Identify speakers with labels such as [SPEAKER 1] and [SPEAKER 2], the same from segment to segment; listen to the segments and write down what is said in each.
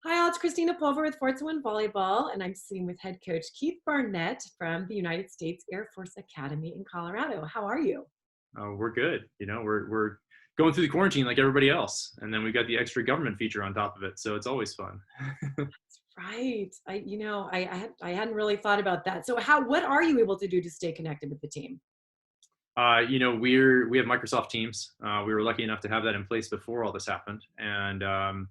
[SPEAKER 1] Hi, it's Christina Pulver with Forza One Volleyball, and I'm sitting with head coach Keith Barnett from the United States Air Force Academy in Colorado. How are you?
[SPEAKER 2] We're good. We're going through the quarantine like everybody else, and then we got the extra government feature on top of it, so it's always fun.
[SPEAKER 1] Right. I hadn't really thought about that. So what are you able to do to stay connected with the team?
[SPEAKER 2] We have Microsoft Teams. We were lucky enough to have that in place before all this happened, and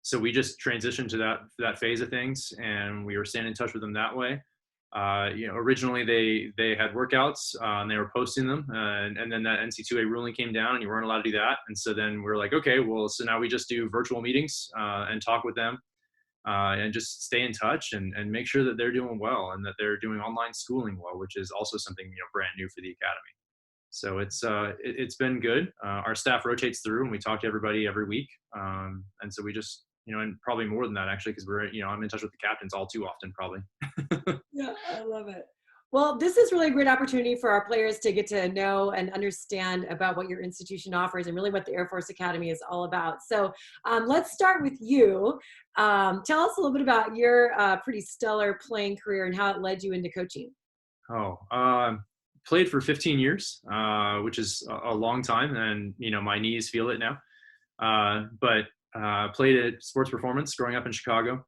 [SPEAKER 2] so we just transitioned to that phase of things, and we were staying in touch with them that way. Originally they had workouts and they were posting them, and then that NC2A ruling came down, and you weren't allowed to do that. And so then we're like, okay, well, so now we just do virtual meetings and talk with them and just stay in touch and make sure that they're doing well and that they're doing online schooling well, which is also something brand new for the academy. So it's been good. Our staff rotates through, and we talk to everybody every week. And so we just and probably more than that actually, because we're I'm in touch with the captains all too often, probably.
[SPEAKER 1] Yeah, I love it. Well, this is really a great opportunity for our players to get to know and understand about what your institution offers and really what the Air Force Academy is all about. So let's start with you. Tell us a little bit about your pretty stellar playing career and how it led you into coaching.
[SPEAKER 2] Oh, played for 15 years, which is a long time, and my knees feel it now. But played at Sports Performance growing up in Chicago,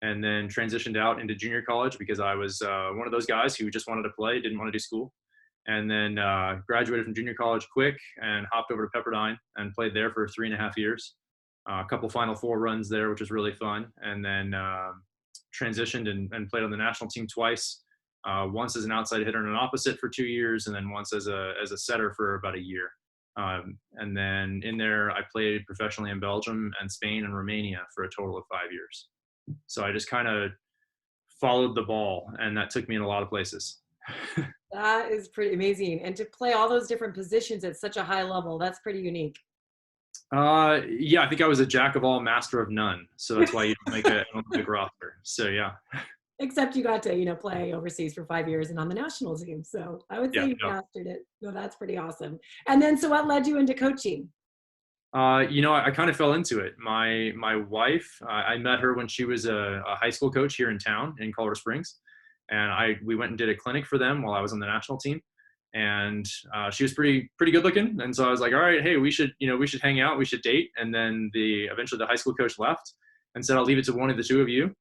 [SPEAKER 2] and then transitioned out into junior college because I was one of those guys who just wanted to play, didn't want to do school. And then graduated from junior college quick and hopped over to Pepperdine and played there for 3.5 years. A couple Final Four runs there, which was really fun. And then transitioned and played on the national team twice. Once as an outside hitter and an opposite for 2 years, and then once as a setter for about a year. And then in there, I played professionally in Belgium and Spain and Romania for a total of 5 years. So I just kind of followed the ball, and that took me in a lot of places.
[SPEAKER 1] That is pretty amazing. And to play all those different positions at such a high level, that's pretty unique.
[SPEAKER 2] Yeah, I think I was a jack of all, master of none. So that's why you don't make an Olympic roster. So yeah,
[SPEAKER 1] Except you got to, play overseas for 5 years and on the national team. So I would
[SPEAKER 2] yeah,
[SPEAKER 1] say you
[SPEAKER 2] no.
[SPEAKER 1] mastered it. No, that's pretty awesome. And then, so what led you into coaching?
[SPEAKER 2] I kind of fell into it. My wife, I met her when she was a high school coach here in town in Colorado Springs, and we went and did a clinic for them while I was on the national team. And she was pretty good looking, and so I was like, all right, hey, we should hang out, we should date. And then eventually the high school coach left and said, I'll leave it to one of the two of you,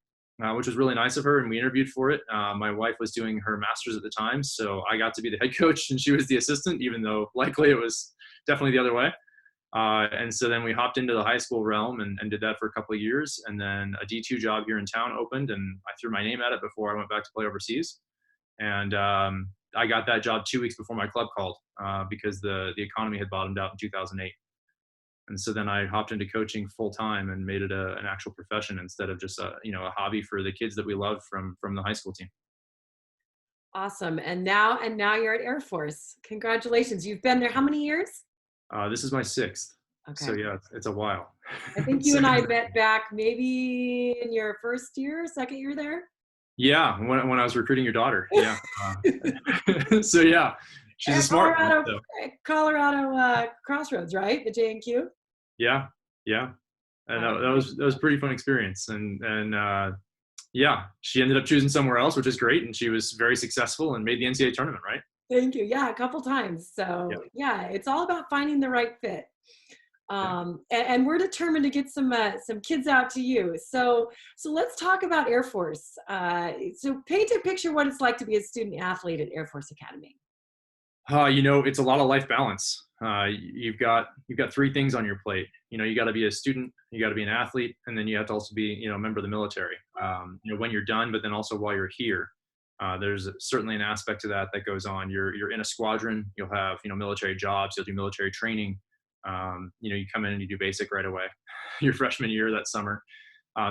[SPEAKER 2] which was really nice of her, and we interviewed for it. My wife was doing her master's at the time, so I got to be the head coach and she was the assistant, even though likely it was definitely the other way. And so then we hopped into the high school realm and did that for a couple of years. And then a D2 job here in town opened, and I threw my name at it before I went back to play overseas. And I got that job 2 weeks before my club called because the economy had bottomed out in 2008. And so then I hopped into coaching full time and made it an actual profession instead of just a hobby for the kids that we love from the high school team.
[SPEAKER 1] Awesome. And now you're at Air Force. Congratulations. You've been there how many years?
[SPEAKER 2] This is my sixth. So
[SPEAKER 1] Okay.
[SPEAKER 2] yeah, it's a while.
[SPEAKER 1] I think you
[SPEAKER 2] So
[SPEAKER 1] and I met back maybe in your first year, second year there.
[SPEAKER 2] yeah, when I was recruiting your daughter. Yeah. So yeah, she's a
[SPEAKER 1] At
[SPEAKER 2] smart one.
[SPEAKER 1] Colorado,
[SPEAKER 2] So
[SPEAKER 1] Crossroads, right? The J&Q.
[SPEAKER 2] yeah, yeah. And
[SPEAKER 1] Wow.
[SPEAKER 2] that was a pretty fun experience. And yeah, she ended up choosing somewhere else, which is great. And she was very successful and made the NCAA tournament, right?
[SPEAKER 1] Thank you. Yeah, a couple times.
[SPEAKER 2] Yeah.
[SPEAKER 1] So yeah, it's all about finding the right fit.
[SPEAKER 2] Yeah.
[SPEAKER 1] And we're determined to get some kids out to you. So let's talk about Air Force. So paint a picture what it's like to be a student athlete at Air Force Academy.
[SPEAKER 2] It's a lot of life balance. You've got three things on your plate. You got to be a student, you got to be an athlete, and then you have to also be, a member of the military. When you're done, but then also while you're here, there's certainly an aspect to that goes on. You're in a squadron. You'll have, military jobs. You'll do military training. You come in and you do basic right away, your freshman year that summer.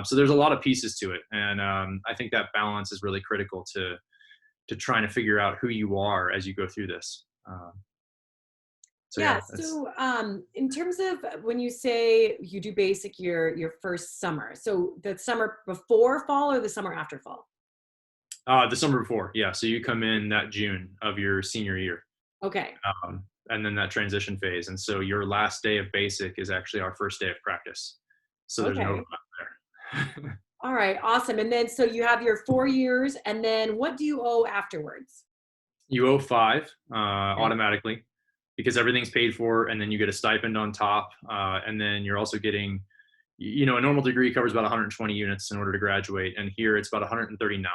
[SPEAKER 2] So there's a lot of pieces to it, and I think that balance is really critical to trying to figure out who you are as you go through this. So yeah,
[SPEAKER 1] Yeah. So in terms of when you say you do basic your first summer, so the summer before fall or the summer after fall?
[SPEAKER 2] the summer before. Yeah, so you come in that June of your senior year,
[SPEAKER 1] Okay.
[SPEAKER 2] and then that transition phase, and so your last day of basic is actually our first day of practice. So there's an
[SPEAKER 1] Okay.
[SPEAKER 2] overlap there.
[SPEAKER 1] right, awesome. And then so you have your 4 years, and then what do you owe afterwards?
[SPEAKER 2] You owe five
[SPEAKER 1] Okay.
[SPEAKER 2] automatically because everything's paid for, and then you get a stipend on top, and then you're also getting, a normal degree covers about 120 units in order to graduate, and here it's about 139.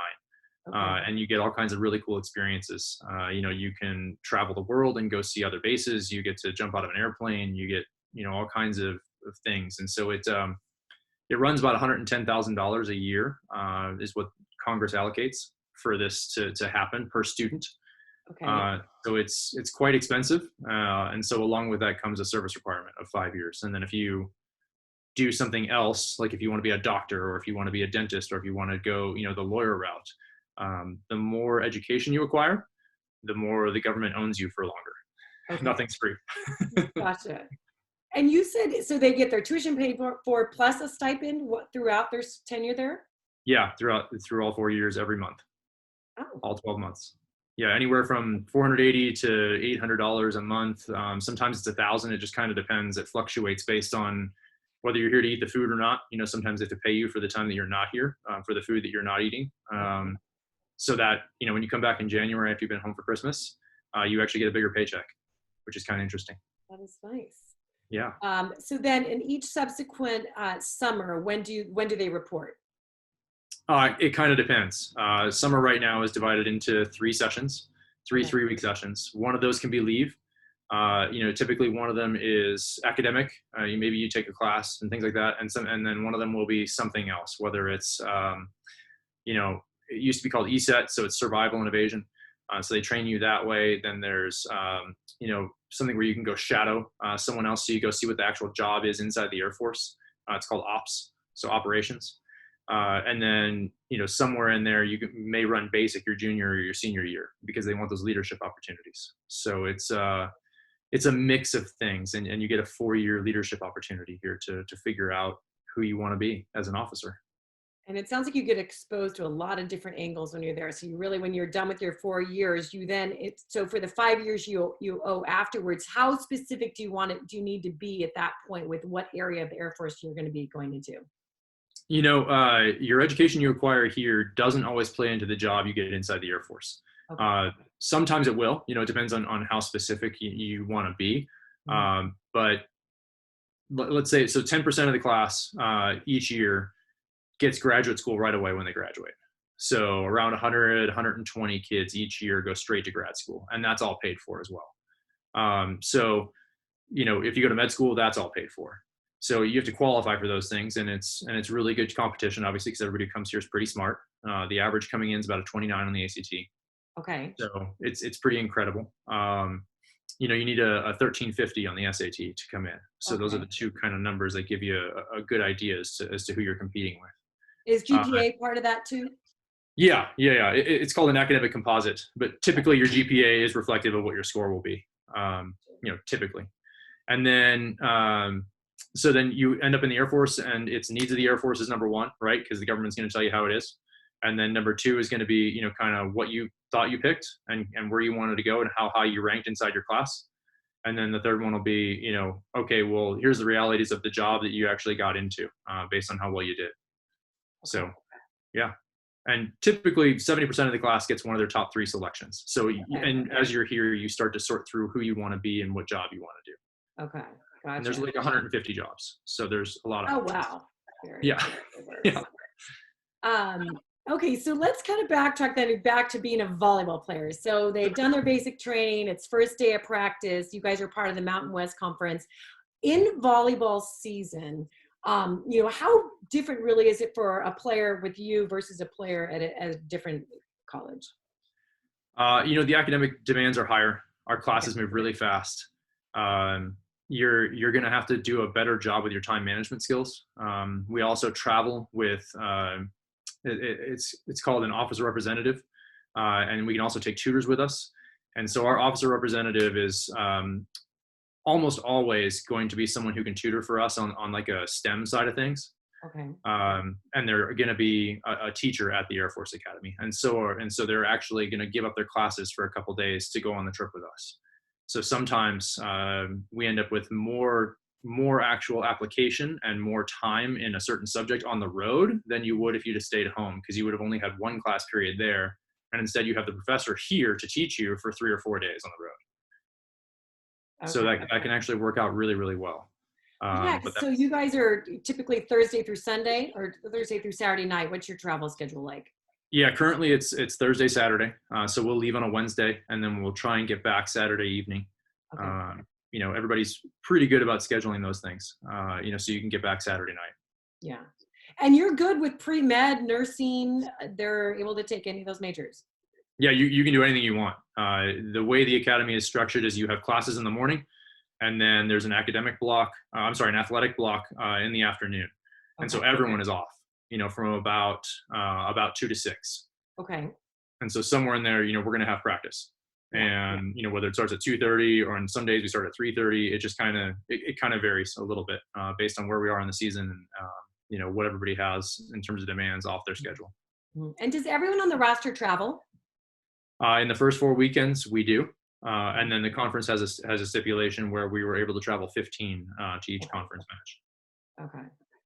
[SPEAKER 1] Okay.
[SPEAKER 2] And you get all kinds of really cool experiences. You can travel the world and go see other bases. You get to jump out of an airplane. You get, all kinds of things. And so it runs about $110,000 a year is what Congress allocates for this to happen per student.
[SPEAKER 1] Okay.
[SPEAKER 2] So it's quite expensive. And so along with that comes a service requirement of 5 years. And then if you do something else, like if you want to be a doctor or if you want to be a dentist or if you want to go, the lawyer route, the more education you acquire, the more the government owns you for longer.
[SPEAKER 1] Okay.
[SPEAKER 2] Nothing's free.
[SPEAKER 1] Gotcha. And you said so they get their tuition paid for plus a stipend throughout their tenure there?
[SPEAKER 2] Yeah, through all 4 years, every month,
[SPEAKER 1] Oh,
[SPEAKER 2] all 12 months. Yeah, anywhere from 480 to $800 a month. Sometimes it's 1,000. It just kind of depends. It fluctuates based on whether you're here to eat the food or not. Sometimes they have to pay you for the time that you're not here, for the food that you're not eating.
[SPEAKER 1] okay.
[SPEAKER 2] So that, when you come back in January after you've been home for Christmas, you actually get a bigger paycheck, which is kind of interesting.
[SPEAKER 1] That is nice.
[SPEAKER 2] Yeah.
[SPEAKER 1] So then in each subsequent summer, when do they report?
[SPEAKER 2] It kind of depends. Summer right now is divided into three sessions, three
[SPEAKER 1] Okay.
[SPEAKER 2] 3-week sessions. One of those can be leave. Typically one of them is academic. Maybe you take a class and things like that, and then one of them will be something else, whether it's it used to be called ESET, so it's survival and evasion. So they train you that way. Then there's something where you can go shadow someone else, so you go see what the actual job is inside the Air Force. It's called ops, so operations. And then somewhere in there may run basic your junior or your senior year because they want those leadership opportunities. So it's a mix of things, and you get a 4-year leadership opportunity here to figure out who you want to be as an officer.
[SPEAKER 1] And it sounds like you get exposed to a lot of different angles when you're there. So you really, when you're done with your 4 years, so for the 5 years you owe afterwards, how specific do you need to be at that point with what area of the Air Force you're going to be going into?
[SPEAKER 2] Your education you acquire here doesn't always play into the job you get inside the Air Force.
[SPEAKER 1] Okay.
[SPEAKER 2] Sometimes it will. It depends on how specific you want to be.
[SPEAKER 1] Mhm.
[SPEAKER 2] But let's say, so 10% of the class each year gets graduate school right away when they graduate. So around 100, 120 kids each year go straight to grad school, and that's all paid for as well. If you go to med school, that's all paid for. So you have to qualify for those things, and it's really good competition, obviously, because everybody who comes here is pretty smart. The average coming in is about a 29 on the ACT.
[SPEAKER 1] Okay.
[SPEAKER 2] So it's pretty incredible. You need a 1350 on the SAT to come in. So those are
[SPEAKER 1] Okay.
[SPEAKER 2] the two kind of numbers that give you a good idea as to who you're competing with.
[SPEAKER 1] Is
[SPEAKER 2] Uh,
[SPEAKER 1] GPA part of that too?
[SPEAKER 2] yeah. It's called an academic composite, but typically your GPA is reflective of what your score will be. Typically, and then so then you end up in the Air Force, and its needs of the Air Force is number one, right? Because the government's going to tell you how it is, and then number two is going to be kind of what you thought you picked and where you wanted to go and how high you ranked inside your class. And then the third one will be, okay, well, here's the realities of the job that you actually got into based on how well you did.
[SPEAKER 1] Okay.
[SPEAKER 2] So, yeah. And typically 70% of the class gets one of their top 3 selections. So, and as you're here, you start to sort through who you want to be and what job you want to do.
[SPEAKER 1] Okay.
[SPEAKER 2] And there's
[SPEAKER 1] Gotcha.
[SPEAKER 2] like 150 jobs. So there's a lot of
[SPEAKER 1] Oh,
[SPEAKER 2] options.
[SPEAKER 1] wow. Very,
[SPEAKER 2] Yeah.
[SPEAKER 1] very diverse.
[SPEAKER 2] Yeah.
[SPEAKER 1] Okay, so let's kind of backtrack then back to being a volleyball player. So they've done their basic training. It's first day of practice. You guys are part of the Mountain West Conference. In volleyball season, how different really is it for a player with you versus a player at a different college?
[SPEAKER 2] The academic demands are higher. Our
[SPEAKER 1] Okay.
[SPEAKER 2] classes move really fast. You're going to have to do a better job with your time management skills. We also travel with it's called an officer representative, and we can also take tutors with us. And so our officer representative is almost always going to be someone who can tutor for us on like a STEM side of things.
[SPEAKER 1] Okay.
[SPEAKER 2] And they're going to be a teacher at the Air Force Academy, and so they're actually going to give up their classes for a couple days to go on the trip with us. So sometimes we end up with more more actual application and more time in a certain subject on the road than you would if you'd have stayed home, because you would have only had one class period there. And instead you have the professor here to teach you for 3 or 4 days on the road. So
[SPEAKER 1] Okay.
[SPEAKER 2] that can actually work out really, really well.
[SPEAKER 1] Yeah,
[SPEAKER 2] But
[SPEAKER 1] so you guys are typically Thursday through Sunday or Thursday through Saturday night. What's your travel schedule like?
[SPEAKER 2] yeah, currently it's Thursday, Saturday. So we'll leave on a Wednesday and then we'll try and get back Saturday evening.
[SPEAKER 1] Okay.
[SPEAKER 2] Everybody's pretty good about scheduling those things, so you can get back Saturday night.
[SPEAKER 1] Yeah. And you're good with pre-med, nursing. They're able to take any of those majors.
[SPEAKER 2] Yeah, you can do anything you want. The way the academy is structured is you have classes in the morning, and then there's an academic block. An athletic block in the afternoon, and so everyone is off. From about 2 to 6.
[SPEAKER 1] Okay.
[SPEAKER 2] And so somewhere in there, we're going to have practice, and whether it starts at 2:30 or on some days we start at 3:30, it just kind of varies a little bit based on where we are in the season and what everybody has in terms of demands off their schedule.
[SPEAKER 1] And does everyone on the roster travel?
[SPEAKER 2] In the first 4 weekends, we do. And then the conference has a stipulation where we were able to travel 15 to each conference match.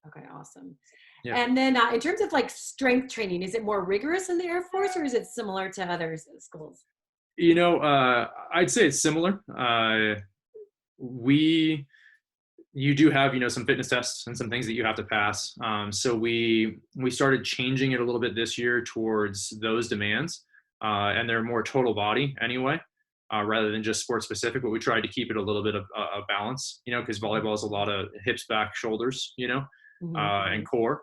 [SPEAKER 1] Okay, awesome.
[SPEAKER 2] Yeah.
[SPEAKER 1] And then in terms of like strength training, is it more rigorous in the Air Force or is it similar to other schools?
[SPEAKER 2] I'd say it's similar. You do have, some fitness tests and some things that you have to pass. So we started changing it a little bit this year towards those demands. And they're more total body anyway, rather than just sport specific, but we tried to keep it a little bit of a balance, because volleyball is a lot of hips, back, shoulders, and core.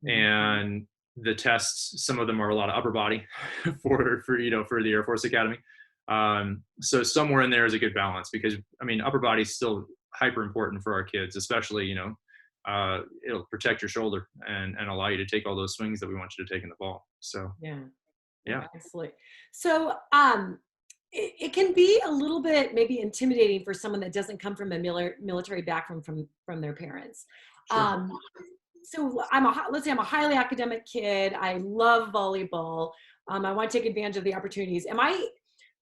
[SPEAKER 2] And the tests, some of them are a lot of upper body for the Air Force Academy. So somewhere in there is a good balance, because upper body is still hyper important for our kids, especially, it'll protect your shoulder and allow you to take all those swings that we want you to take in the ball. So yeah,
[SPEAKER 1] absolutely. So it can be a little bit maybe intimidating for someone that doesn't come from a military background from their parents.
[SPEAKER 2] Sure.
[SPEAKER 1] So let's say I'm a highly academic kid. I love volleyball. I want to take advantage of the opportunities.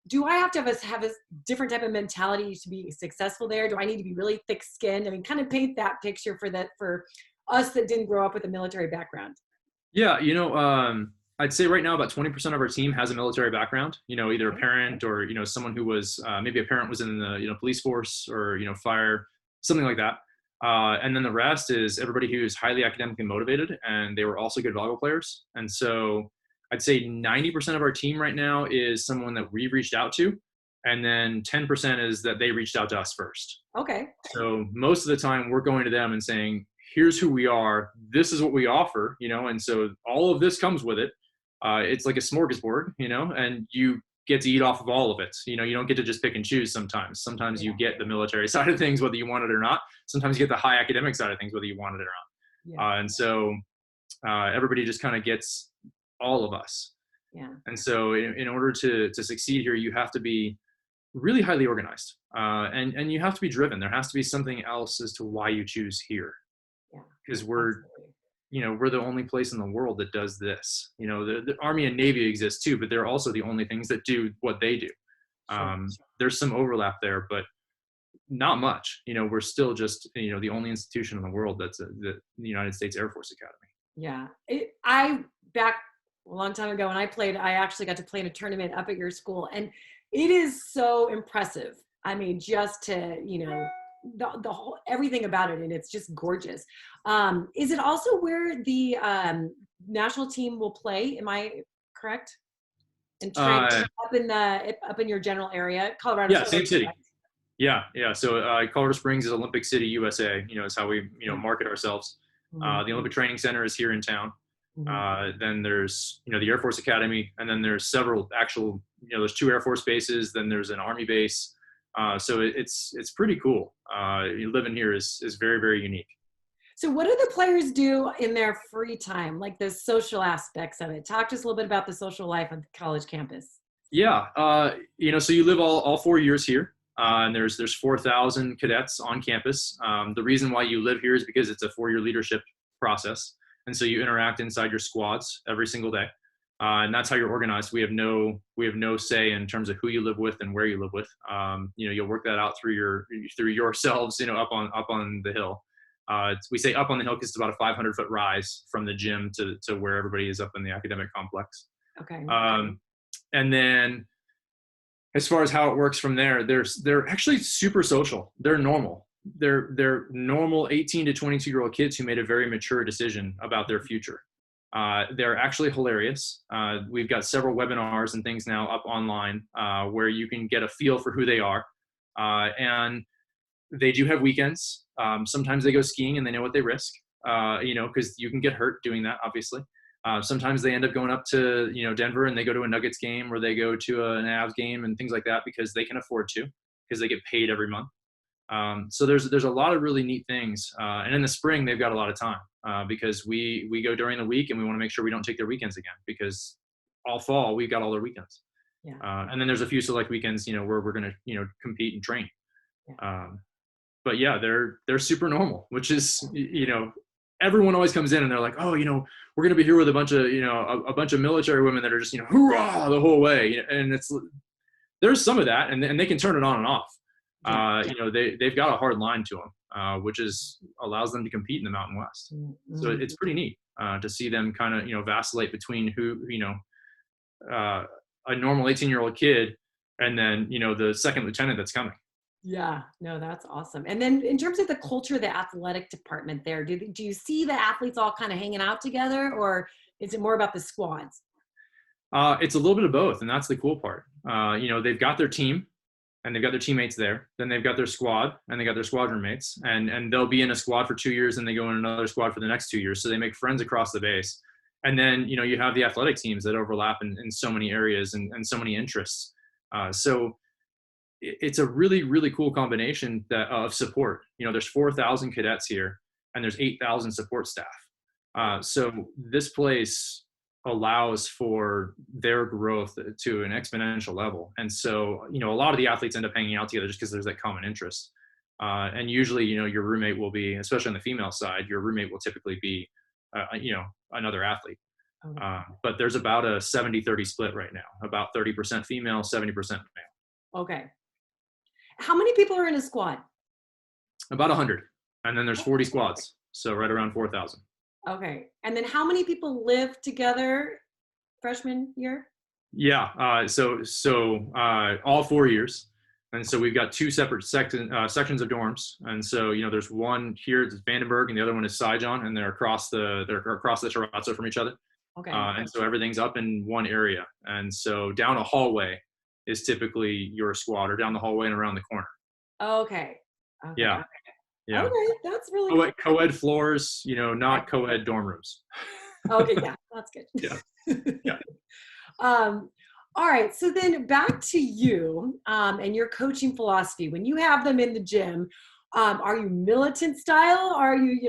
[SPEAKER 1] Do I have to have a different type of mentality to be successful there? Do I need to be really thick-skinned? Kind of paint that picture for us that didn't grow up with a military background.
[SPEAKER 2] Yeah, I'd say right now about 20% of our team has a military background, either a parent or, someone who was, maybe a parent was in the, police force or, fire, something like that. And then the rest is everybody who is highly academically motivated, and they were also good volleyball players. And so I'd say 90% of our team right now is someone that we've reached out to. And then 10% is that they reached out to us first.
[SPEAKER 1] Okay.
[SPEAKER 2] So most of the time we're going to them and saying, here's who we are. This is what we offer, and so all of this comes with it. It's like a smorgasbord, and you get to eat off of all of it. You don't get to just pick and choose sometimes. Sometimes you get the military side of things, whether you want it or not. Sometimes you get the high academic side of things, whether you want it or not. And so everybody just kind of gets all of us.
[SPEAKER 1] Yeah.
[SPEAKER 2] And so in order to succeed here, you have to be really highly organized, and you have to be driven. There has to be something else as to why you choose here.
[SPEAKER 1] Yeah.
[SPEAKER 2] Because we're the only place in the world that does this. The Army and Navy exist too, but they're also the only things that do what they do. There's some overlap there, but not much. We're still just, the only institution in the world that's the United States Air Force Academy.
[SPEAKER 1] Yeah. Back a long time ago when I actually got to play in a tournament up at your school, and it is so impressive. Just to, the whole everything about it, and it's just gorgeous. Is it also where the national team will play? Am I correct? And train up in your general area, Colorado.
[SPEAKER 2] Yeah, same city. Yeah. So Colorado Springs is Olympic City, USA. Is how we market ourselves. The Olympic Training Center is here in town. Then there's the Air Force Academy, and then there's several actual there's 2 Air Force bases. Then there's an Army base. So it's pretty cool. Living here is very, very unique.
[SPEAKER 1] So what do the players do in their free time, like the social aspects of it? Talk to us a little bit about the social life on the college campus.
[SPEAKER 2] Yeah, so you live all 4 years here, and there's 4,000 cadets on campus. The reason why you live here is because it's a 4-year leadership process, and so you interact inside your squads every single day. And that's how you're organized. We have no say in terms of who you live with and where you live with. You'll work that out through yourselves, up on the hill. We say up on the hill because it's about a 500-foot rise from the gym to where everybody is up in the academic complex.
[SPEAKER 1] Okay.
[SPEAKER 2] And then as far as how it works from there, they're actually super social. They're normal. They're normal 18 to 22-year-old kids who made a very mature decision about their future. They're actually hilarious. We've got several webinars and things now up online where you can get a feel for who they are. And they do have weekends. Sometimes they go skiing and they know what they risk, because you can get hurt doing that, obviously. Sometimes they end up going up to, Denver, and they go to a Nuggets game, or they go to an Avs game and things like that because they can afford to, because they get paid every month. So there's a lot of really neat things. And in the spring, they've got a lot of time because we go during the week, and we want to make sure we don't take their weekends again, because all fall we've got all their weekends.
[SPEAKER 1] Yeah.
[SPEAKER 2] And then there's a few select weekends, where we're going to, compete and train.
[SPEAKER 1] Yeah.
[SPEAKER 2] But yeah, they're super normal, which is, everyone always comes in and they're like, oh, we're going to be here with a bunch of, a bunch of military women that are just, hoorah the whole way. And there's some of that, and they can turn it on and off. They've got a hard line to them, which allows them to compete in the Mountain West.
[SPEAKER 1] Mm-hmm.
[SPEAKER 2] So it's pretty neat to see them kind of, vacillate between a normal 18-year-old kid and then, the second lieutenant that's coming.
[SPEAKER 1] Yeah, no, that's awesome. And then in terms of the culture of the athletic department there, do you see the athletes all kind of hanging out together, or is it more about the squads?
[SPEAKER 2] It's a little bit of both, and that's the cool part. They've got their team, and they've got their teammates there. Then they've got their squad, and they got their squadron mates, and they'll be in a squad for 2 years, and they go in another squad for the next 2 years. So they make friends across the base. And then, you have the athletic teams that overlap in so many areas and so many interests. So it's a really, really cool combination of support. There's 4,000 cadets here, and there's 8,000 support staff. So this place allows for their growth to an exponential level. And so, a lot of the athletes end up hanging out together just because there's that common interest. And usually, your roommate will be, especially on the female side, your roommate will typically be, another athlete.
[SPEAKER 1] Okay.
[SPEAKER 2] But there's about a 70-30 split right now, about 30% female, 70% male.
[SPEAKER 1] Okay. How many people are in a squad?
[SPEAKER 2] About 100. And then there's 40 squads. So right around 4,000.
[SPEAKER 1] Okay. And then how many people live together freshman year?
[SPEAKER 2] Yeah. So all 4 years. And so we've got two separate sections of dorms. And so, there's one here, it's Vandenberg, and the other one is Saigon, and they're across the terrazzo from each other.
[SPEAKER 1] Okay.
[SPEAKER 2] And so everything's up in one area. And so down a hallway is typically your squad, or down the hallway and around the corner.
[SPEAKER 1] Okay.
[SPEAKER 2] Yeah.
[SPEAKER 1] Okay.
[SPEAKER 2] Yeah.
[SPEAKER 1] Okay, that's really
[SPEAKER 2] co-ed floors, not co-ed dorm rooms.
[SPEAKER 1] Okay, yeah, that's good.
[SPEAKER 2] Yeah. Yeah.
[SPEAKER 1] All right, so then back to you and your coaching philosophy. When you have them in the gym, are you militant style? Or are you,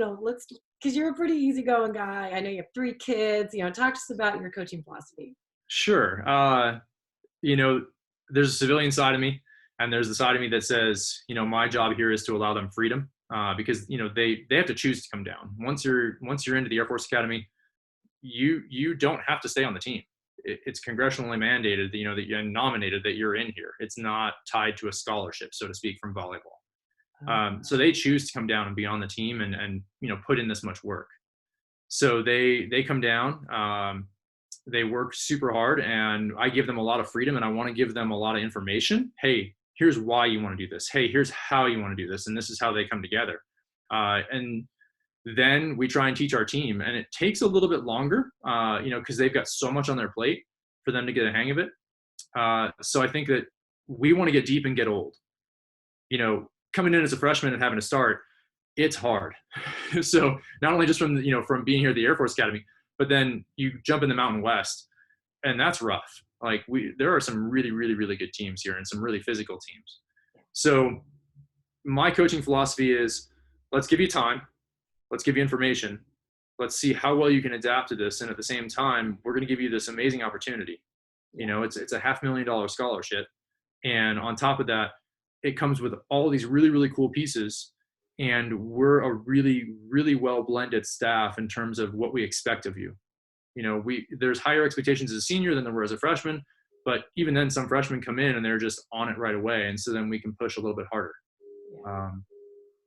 [SPEAKER 1] because you're a pretty easygoing guy. I know you have 3 kids. Talk to us about your coaching philosophy.
[SPEAKER 2] Sure. There's a civilian side of me, and there's the side of me that says, my job here is to allow them freedom, because they have to choose to come down. Once you're into the Air Force Academy, you don't have to stay on the team. It's congressionally mandated that that you're nominated, that you're in here. It's not tied to a scholarship, so to speak, from volleyball. So they choose to come down and be on the team and put in this much work. So they come down. They work super hard, and I give them a lot of freedom, and I want to give them a lot of information. Hey, here's why you want to do this. Hey, here's how you want to do this. And this is how they come together. And then we try and teach our team, and it takes a little bit longer, because they've got so much on their plate for them to get a hang of it. So I think that we want to get deep and get old. Coming in as a freshman and having to start, it's hard. So not only just from being here at the Air Force Academy, but then you jump in the Mountain West, and that's rough. Like there are some really, really, really good teams here, and some really physical teams. So my coaching philosophy is, let's give you time. Let's give you information. Let's see how well you can adapt to this. And at the same time, we're going to give you this amazing opportunity. It's a $500,000 scholarship. And on top of that, it comes with all these really, really cool pieces. And we're a really, really well blended staff in terms of what we expect of you. there's higher expectations as a senior than there were as a freshman, but even then some freshmen come in and they're just on it right away. And so then we can push a little bit harder.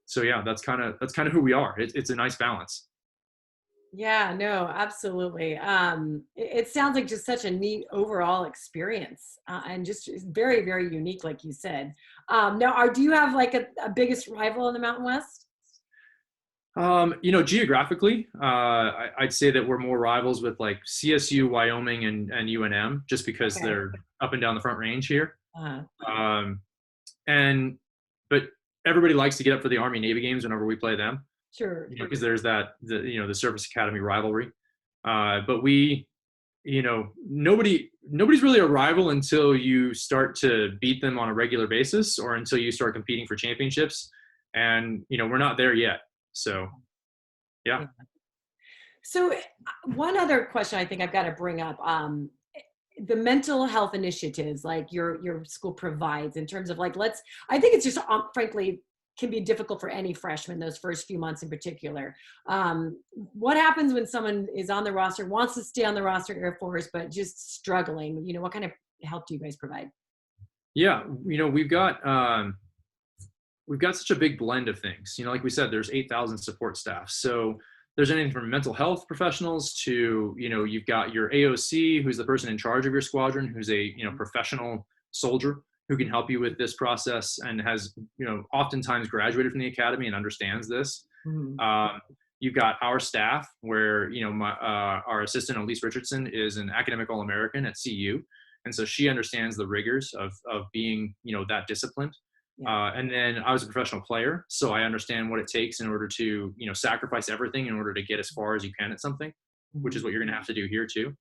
[SPEAKER 2] So yeah, that's kind of who we are. It's a nice balance.
[SPEAKER 1] Yeah, no, absolutely. It sounds like just such a neat overall experience, and just very, very unique, like you said. Now, do you have like a biggest rival in the Mountain West?
[SPEAKER 2] Geographically, I'd say that we're more rivals with like CSU, Wyoming, and UNM, just because
[SPEAKER 1] Okay.
[SPEAKER 2] they're up and down the Front Range here.
[SPEAKER 1] Uh,
[SPEAKER 2] Um, and but everybody likes to get up for the Army Navy games whenever we play them,
[SPEAKER 1] sure.
[SPEAKER 2] because there's the Service Academy rivalry. But we, nobody's really a rival until you start to beat them on a regular basis, or until you start competing for championships. And we're not there yet. So, yeah.
[SPEAKER 1] Yeah. So, one other question I think I've got to bring up. The mental health initiatives like your school provides in terms of like I think it's just frankly can be difficult for any freshman those first few months in particular. What happens when someone is on the roster, wants to stay on the roster Air Force, but just struggling? What kind of help do you guys provide?
[SPEAKER 2] Yeah, we've got such a big blend of things. Like we said, there's 8,000 support staff. So there's anything from mental health professionals to, you've got your AOC, who's the person in charge of your squadron, who's a, professional soldier who can help you with this process and has, oftentimes graduated from the academy and understands this.
[SPEAKER 1] Mm-hmm.
[SPEAKER 2] You've got our staff where, our assistant, Elise Richardson, is an academic All-American at CU. And so she understands the rigors of being, that disciplined.
[SPEAKER 1] Yeah.
[SPEAKER 2] And then I was a professional player, so I understand what it takes in order to, sacrifice everything in order to get as far as you can at something, which is what you're going to have to do here too.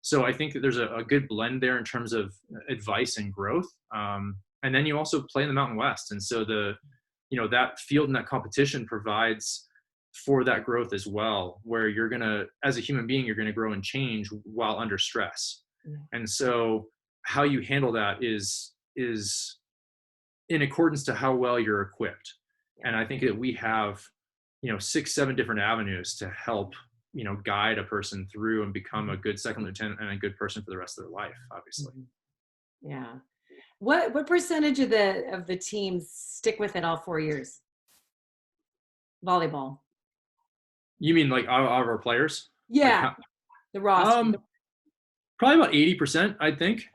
[SPEAKER 2] So I think that there's a good blend there in terms of advice and growth. And then you also play in the Mountain West. And so that field and that competition provides for that growth as well, where you're going to, as a human being, you're going to grow and change while under stress. Yeah. And so how you handle that is in accordance to how well you're equipped. And I think that we have, 6-7 different avenues to help, guide a person through and become a good second lieutenant and a good person for the rest of their life, obviously.
[SPEAKER 1] Yeah. What percentage of the teams stick with it all 4 years? Volleyball.
[SPEAKER 2] You mean like all of our players?
[SPEAKER 1] Yeah.
[SPEAKER 2] Like,
[SPEAKER 1] the roster.
[SPEAKER 2] Probably about 80%, I think.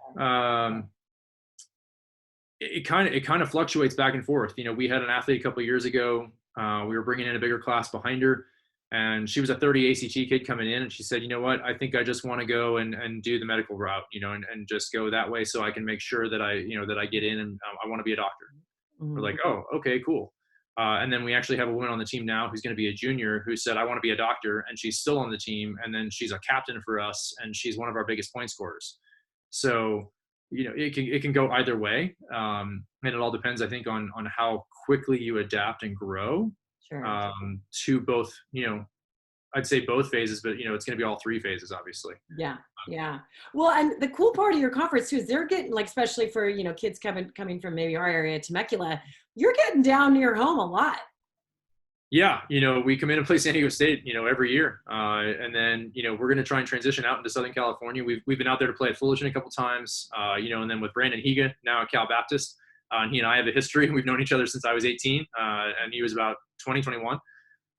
[SPEAKER 2] It kind of fluctuates back and forth. We had an athlete a couple of years ago. We were bringing in a bigger class behind her, and she was a 30 ACT kid coming in, and she said, "You know what? I think I just want to go and do the medical route, and just go that way so I can make sure that I get in, and I want to be a doctor." Mm-hmm. We're like, "Oh, okay, cool." And then we actually have a woman on the team now who's going to be a junior who said, "I want to be a doctor," and she's still on the team, and then she's a captain for us, and she's one of our biggest point scorers. So it can go either way, and it all depends, I think, on how quickly you adapt and grow. Sure. To both, I'd say both phases, but it's going to be all 3 phases, obviously.
[SPEAKER 1] Yeah. Well, and the cool part of your conference too is they're getting, like, especially for kids coming from maybe our area, Temecula, you're getting down near home a lot.
[SPEAKER 2] Yeah, we come in and play San Diego State, every year, and then we're going to try and transition out into Southern California. We've been out there to play at Fullerton a couple times, and then with Brandon Higa now at Cal Baptist, and he and I have a history. We've known each other since I was 18, and he was about 21.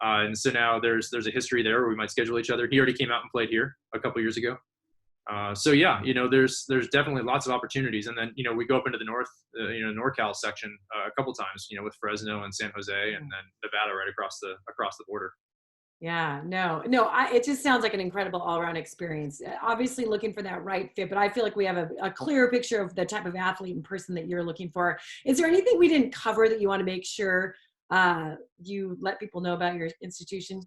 [SPEAKER 2] And so now there's a history there where we might schedule each other. He already came out and played here a couple years ago. So yeah, there's definitely lots of opportunities. And then, we go up into the north, NorCal section a couple times, with Fresno and San Jose, and then Nevada right across the border.
[SPEAKER 1] Yeah, no, it just sounds like an incredible all-around experience. Obviously looking for that right fit, but I feel like we have a clearer picture of the type of athlete and person that you're looking for. Is there anything we didn't cover that you want to make sure you let people know about your institution?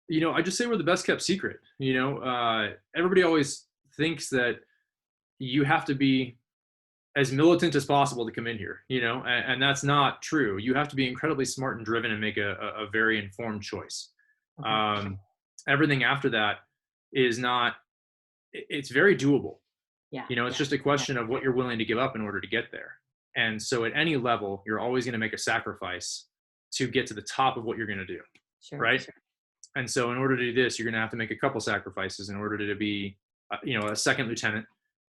[SPEAKER 2] I just say we're the best kept secret. Everybody always thinks that you have to be as militant as possible to come in here, and that's not true. You have to be incredibly smart and driven and make a very informed choice. Okay. Everything after that is it's very doable. Yeah. It's just a question of what you're willing to give up in order to get there. And so at any level, you're always going to make a sacrifice to get to the top of what you're going to do. Sure, right. Sure. And so in order to do this, you're going to have to make a couple sacrifices in order to be, a second lieutenant,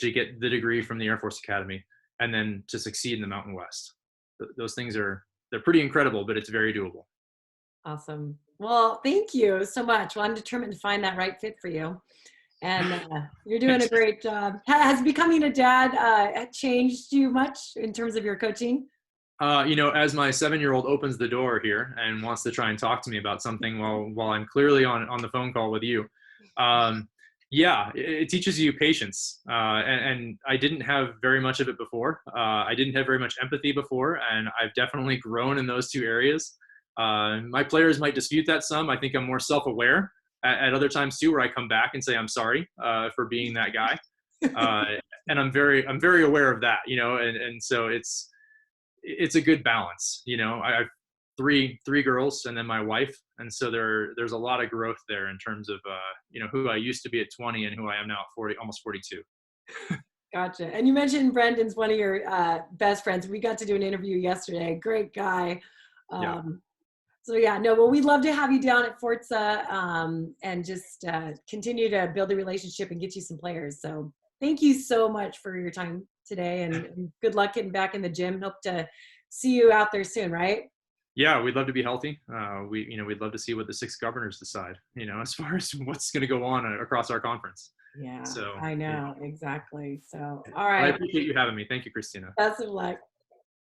[SPEAKER 2] to get the degree from the Air Force Academy, and then to succeed in the Mountain West. Those things they're pretty incredible, but it's very doable.
[SPEAKER 1] Awesome. Well, thank you so much. Well, I'm determined to find that right fit for you. And you're doing a
[SPEAKER 2] Thanks.
[SPEAKER 1] great job. Has becoming a dad changed you much in terms of your coaching?
[SPEAKER 2] As my 7-year-old opens the door here and wants to try and talk to me about something while I'm clearly on the phone call with you, yeah, it teaches you patience. And I didn't have very much of it before. I didn't have very much empathy before, and I've definitely grown in those two areas. My players might dispute that some. I think I'm more self-aware at other times too, where I come back and say I'm sorry for being that guy, and I'm very aware of that. And so it's a good balance. I have three girls and then my wife, and so there's a lot of growth there in terms of who I used to be at 20 and who I am now at 40, almost 42.
[SPEAKER 1] Gotcha. And you mentioned Brendan's one of your best friends. We got to do an interview yesterday. Great guy.
[SPEAKER 2] Yeah.
[SPEAKER 1] So yeah, no, well, we'd love to have you down at Forza and just continue to build a relationship and get you some players. So thank you so much for your time today, and good luck getting back in the gym. Hope to see you out there soon, right?
[SPEAKER 2] Yeah, we'd love to be healthy. We'd love to see what the six governors decide, as far as what's going to go on across our conference.
[SPEAKER 1] Yeah,
[SPEAKER 2] So,
[SPEAKER 1] I know, exactly. So, all
[SPEAKER 2] but I
[SPEAKER 1] right,
[SPEAKER 2] appreciate you having me. Thank you, Christina.
[SPEAKER 1] best of luck.